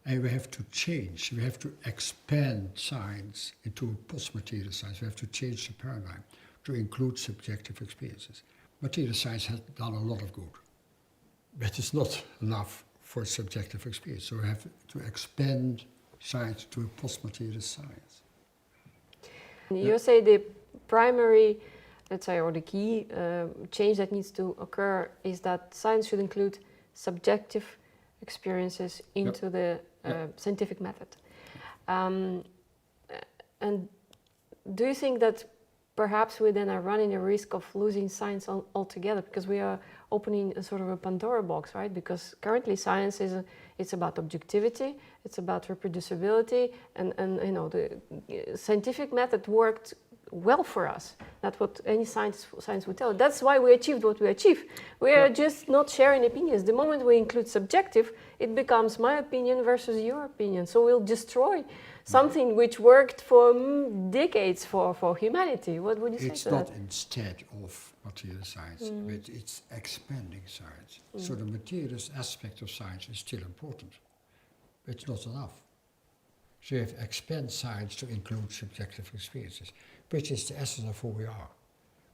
And we have to change, we have to expand science into a post-material science. We have to change the paradigm to include subjective experiences. Material science has done a lot of good, but it's not enough for subjective experience. So we have to expand science to a post-materialist science. You say the primary, let's say, or the key change that needs to occur is that science should include subjective experiences into the scientific method. And do you think that perhaps we then are running a risk of losing science altogether, because we are opening a sort of a Pandora box, right? Because currently science it's about objectivity, it's about reproducibility, and you know, the scientific method worked well for us. That's what any science would tell. That's why we achieved what we achieved. We are just not sharing opinions. The moment we include subjective, it becomes my opinion versus your opinion. So we'll destroy something which worked for decades for humanity. What would you say to that? It's not instead of material science, but it's expanding science. So the materialist aspect of science is still important, but it's not enough. So you have to expand science to include subjective experiences, which is the essence of who we are,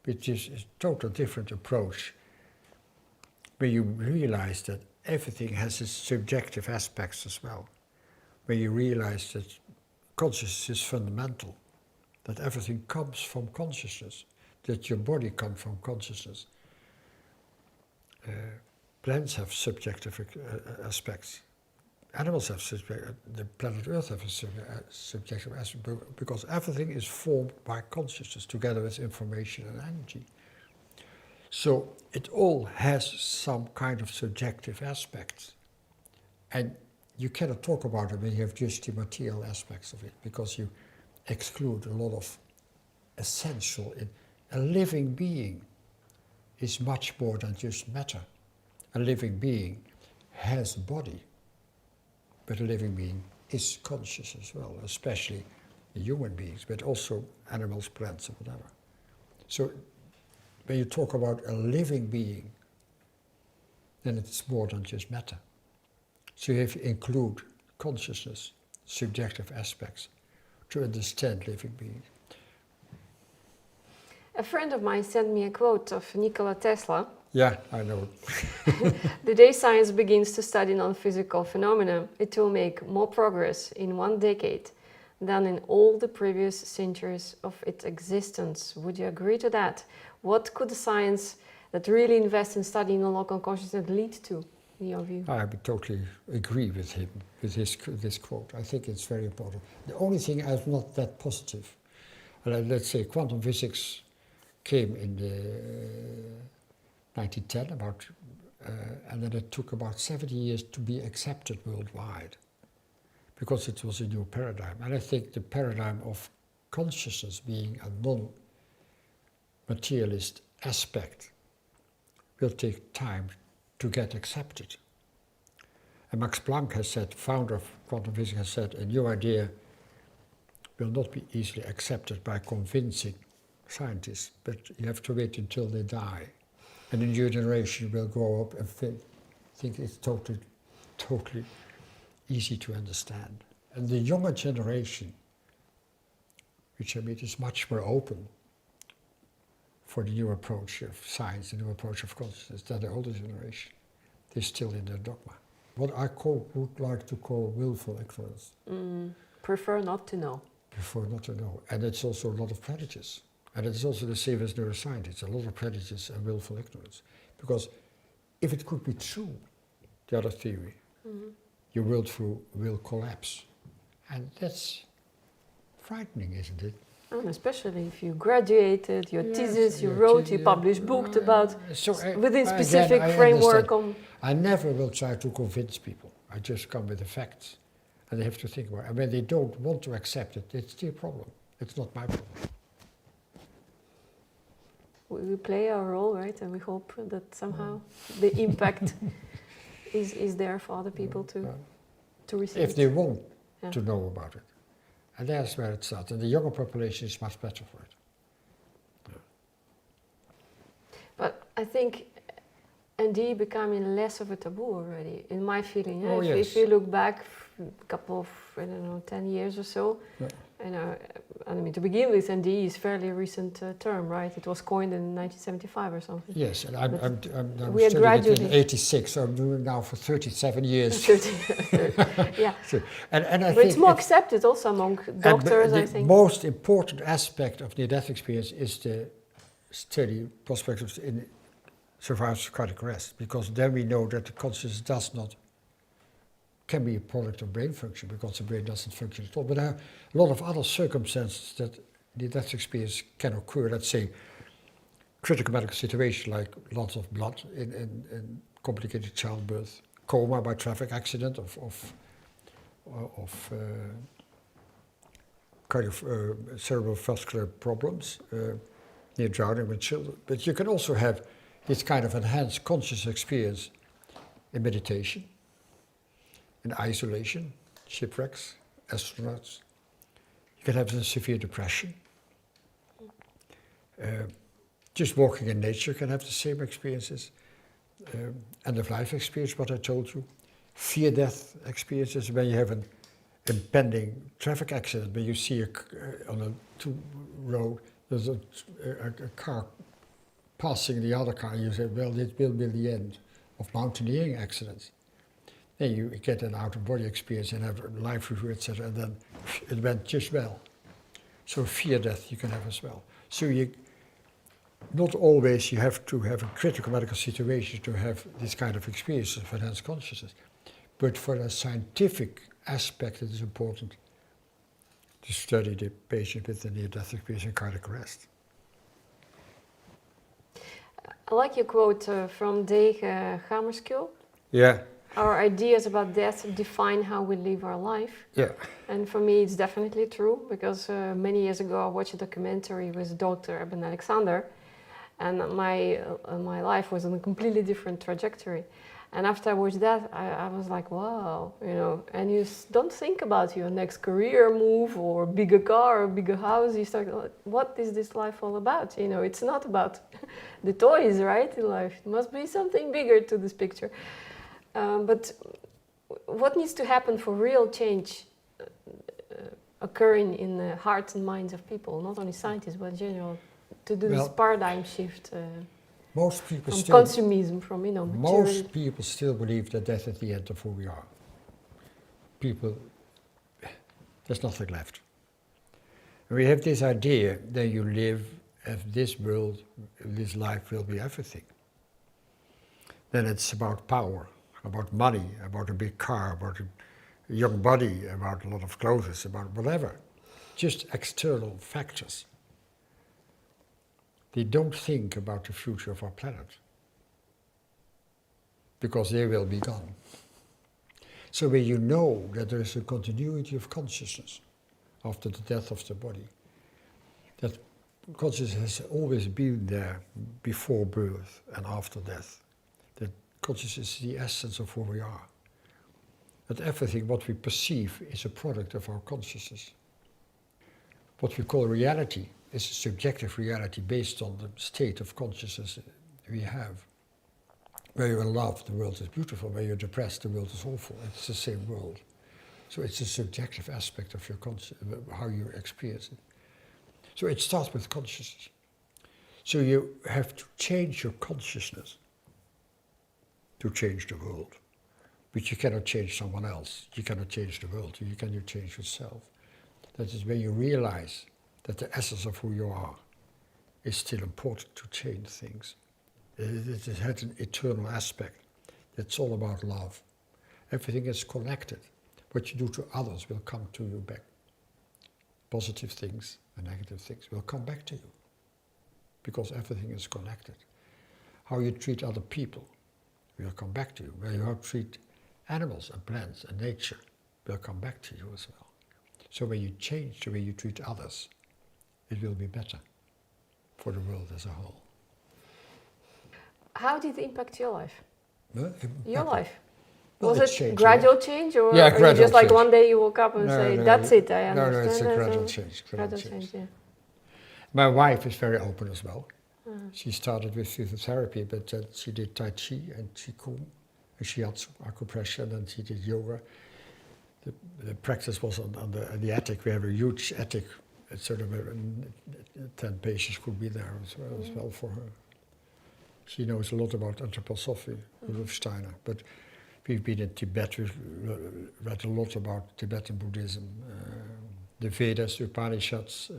which is a total different approach, where you realize that everything has its subjective aspects as well, where you realize that consciousness is fundamental, that everything comes from consciousness, that your body comes from consciousness. Plants have subjective aspects. Animals have the planet Earth have a subjective aspect, because everything is formed by consciousness together with information and energy. So it all has some kind of subjective aspects. And you cannot talk about it when you have just the material aspects of it, because you exclude a lot of essential. A living being is much more than just matter. A living being has a body. But a living being is conscious as well, especially human beings, but also animals, plants, and whatever. So when you talk about a living being, then it's more than just matter. So you have to include consciousness, subjective aspects, to understand living beings. A friend of mine sent me a quote of Nikola Tesla. Yeah, I know. The day science begins to study non-physical phenomena, it will make more progress in 1 decade than in all the previous centuries of its existence. Would you agree to that? What could the science that really invests in studying the local consciousness lead to, in your view? I would totally agree with him, with this quote. I think it's very important. The only thing I'm not that positive, let's say quantum physics came in the 1910, and then it took about 70 years to be accepted worldwide, because it was a new paradigm. And I think the paradigm of consciousness being a non-materialist aspect will take time to get accepted. And Max Planck has said, founder of quantum physics, has said, a new idea will not be easily accepted by convincing scientists, but you have to wait until they die. And the new generation will grow up and think it's totally easy to understand. And the younger generation, which I mean is much more open for the new approach of science, the new approach of consciousness, than the older generation. They're still in their dogma. What I would like to call willful ignorance. Prefer not to know. Prefer not to know. And it's also a lot of prejudice. And it's also the same as neuroscience. It's a lot of prejudice and willful ignorance. Because if it could be true, the other theory, your worldview will collapse. And that's frightening, isn't it? And especially if you graduated, your thesis, you wrote, you published books about within specific framework on. I never will try to convince people. I just come with the facts. And they have to think about it. And when they don't want to accept it, it's their problem. It's not my problem. We play our role, right? And we hope that somehow the impact is there for other people to receive. If they want to know about it. And that's where it starts. And the younger population is much better for it. But I think ND becoming less of a taboo already, in my feeling. Oh, yes. If you look back a couple of, 10 years or so, I mean, to begin with, ND is a fairly recent term, right? It was coined in 1975 or something. Yes, and I'm we studying it in 86, so I'm doing it now for 37 years. 30, yeah. So, and I but think it's more accepted also among doctors, I think. The most important aspect of near-death experience is the study prospectives in survivors of cardiac arrest, because then we know that the consciousness can be a product of brain function, because the brain doesn't function at all. But there are a lot of other circumstances that near-death experience can occur. Let's say critical medical situation like lots of blood in complicated childbirth, coma by traffic accident of cerebrovascular problems, near drowning with children. But you can also have this kind of enhanced conscious experience in meditation, in isolation, shipwrecks, astronauts. You can have severe depression. Just walking in nature can have the same experiences. End-of-life experience, what I told you. Fear-death experiences, when you have an impending traffic accident, when you see on a two-road, there's a car passing the other car, and you say, well, this will be the end of mountaineering accidents. Then you get an out-of-body experience and have a life review, etc., and then it went just well. So fear-death you can have as well. So not always you have to have a critical medical situation to have this kind of experience of enhanced consciousness. But for a scientific aspect, it is important to study the patient with the near-death experience and cardiac arrest. I like your quote from Dege Gamerskill. Yeah. Our ideas about death define how we live our life. Yeah. And for me, it's definitely true, because many years ago I watched a documentary with Dr. Eben Alexander, and my life was on a completely different trajectory. And after I watched that, I was like, wow, and you don't think about your next career move or bigger car or bigger house. You start, what is this life all about? It's not about the toys, right, in life. It must be something bigger to this picture. But what needs to happen for real change occurring in the hearts and minds of people, not only scientists, but in general, to do this paradigm shift most people from still, consumerism, from materialism? Most people still believe that death is the end of who we are. People, there's nothing left. We have this idea that you live as this world, this life will be everything. Then it's about power, about money, about a big car, about a young body, about a lot of clothes, about whatever. Just external factors. They don't think about the future of our planet, because they will be gone. So when you know that there is a continuity of consciousness after the death of the body, that consciousness has always been there before birth and after death, that consciousness is the essence of who we are, that everything what we perceive is a product of our consciousness. What we call reality is a subjective reality based on the state of consciousness we have. Where you're in love, the world is beautiful. Where you're depressed, the world is awful. It's the same world. So it's a subjective aspect of your how you experience it. So it starts with consciousness. So you have to change your consciousness to change the world. But you cannot change someone else. You cannot change the world. You cannot change yourself. That is when you realize that the essence of who you are is still important to change things. It has an eternal aspect. It's all about love. Everything is connected. What you do to others will come to you back. Positive things and negative things will come back to you, because everything is connected. How you treat other people will come back to you. How you treat animals and plants and nature will come back to you as well. So when you change the way you treat others, it will be better for the world as a whole. How did it impact your life? Your life? Well, Was it's it changed, gradual change, or Yeah, are you gradual just like change. one day you woke up and say, that's it, I understand? No, it's a that, gradual or- change. Gradual change, yeah. My wife is very open as well. She started with physiotherapy, but she did Tai Chi and Qigong, and she had acupressure, and then she did yoga. The practice was on the attic. We have a huge attic, sort of 10 patients could be there as well for her. She knows a lot about anthroposophy, Rudolf Steiner, but we've been in Tibet, we've read a lot about Tibetan Buddhism, the Vedas, the Upanishads,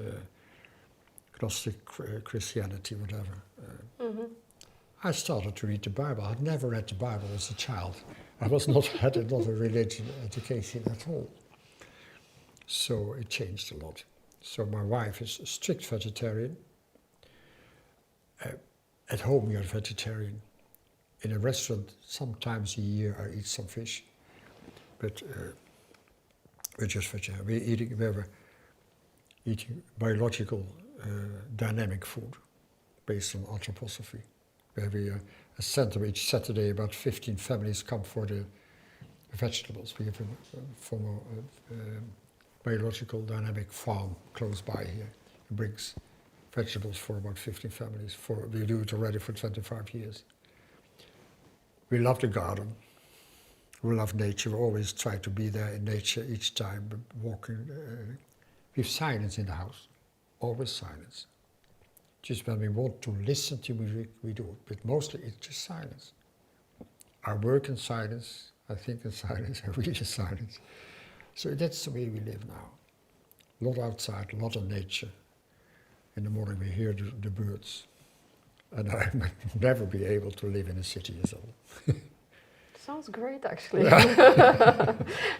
Gnostic Christianity, whatever. I started to read the Bible. I'd never read the Bible as a child. I had not a religion education at all. So it changed a lot. So my wife is a strict vegetarian. At home you're vegetarian. In a restaurant, sometimes a year I eat some fish. But we're just vegetarian. We're eating biological dynamic food based on anthroposophy. We have a center each Saturday, about 15 families come for the vegetables. We have a former biological dynamic farm close by here. It brings vegetables for about 15 families. We do it already for 25 years. We love the garden. We love nature. We always try to be there in nature each time, walking. We have silence in the house, always silence. Just when we want to listen to music, we do it, but mostly it's just silence. I work in silence, I think in silence, I read in silence. So that's the way we live now. A lot outside, a lot of nature. In the morning we hear the birds. And I might never be able to live in a city as well. Sounds great, actually.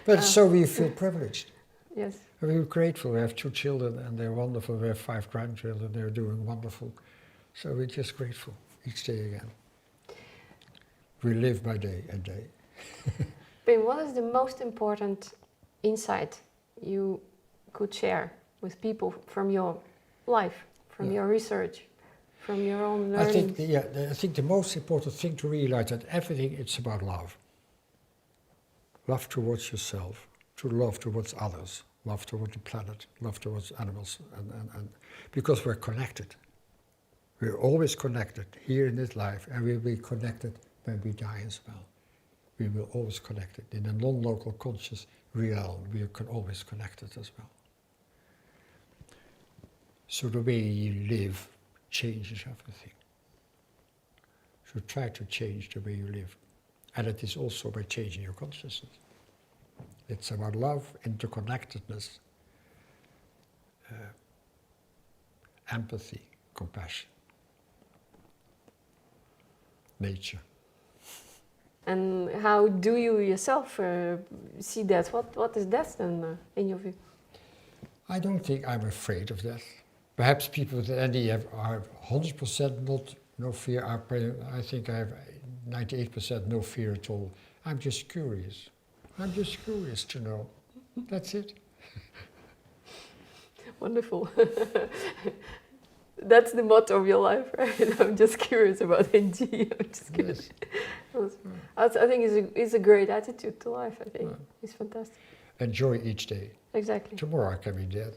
But so we feel privileged. Yes. We're grateful. We have 2 children and they're wonderful. We have 5 grandchildren, they're doing wonderful. So we're just grateful each day again. We live by day and day. Pim, what is the most important insight you could share with people from your life, from your research, from your own learnings? I think the most important thing to realize that everything it's about love. Love towards yourself, love towards others, love towards the planet, love towards animals, and because we're connected. We're always connected here in this life, and we'll be connected when we die as well. We will always connected. In a non-local conscious realm, we are always connected as well. So the way you live changes everything. So try to change the way you live. And it is also by changing your consciousness. It's about love, interconnectedness, empathy, compassion. Nature. And how do you yourself see death? What is death then, in your view? I don't think I'm afraid of death. Perhaps people with ND are 100% no fear. I think I have 98% no fear at all. I'm just curious. I'm just curious to know. That's it. Wonderful. That's the motto of your life, right? I'm just curious about NG. I'm just kidding. Yes. I think it's a great attitude to life, I think. It's fantastic. Enjoy each day. Exactly. Tomorrow I can be dead.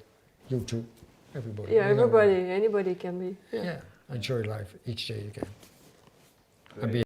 You too. Everybody. Yeah, You know. everybody, anybody can be. Yeah. Enjoy life each day you can. Great. And be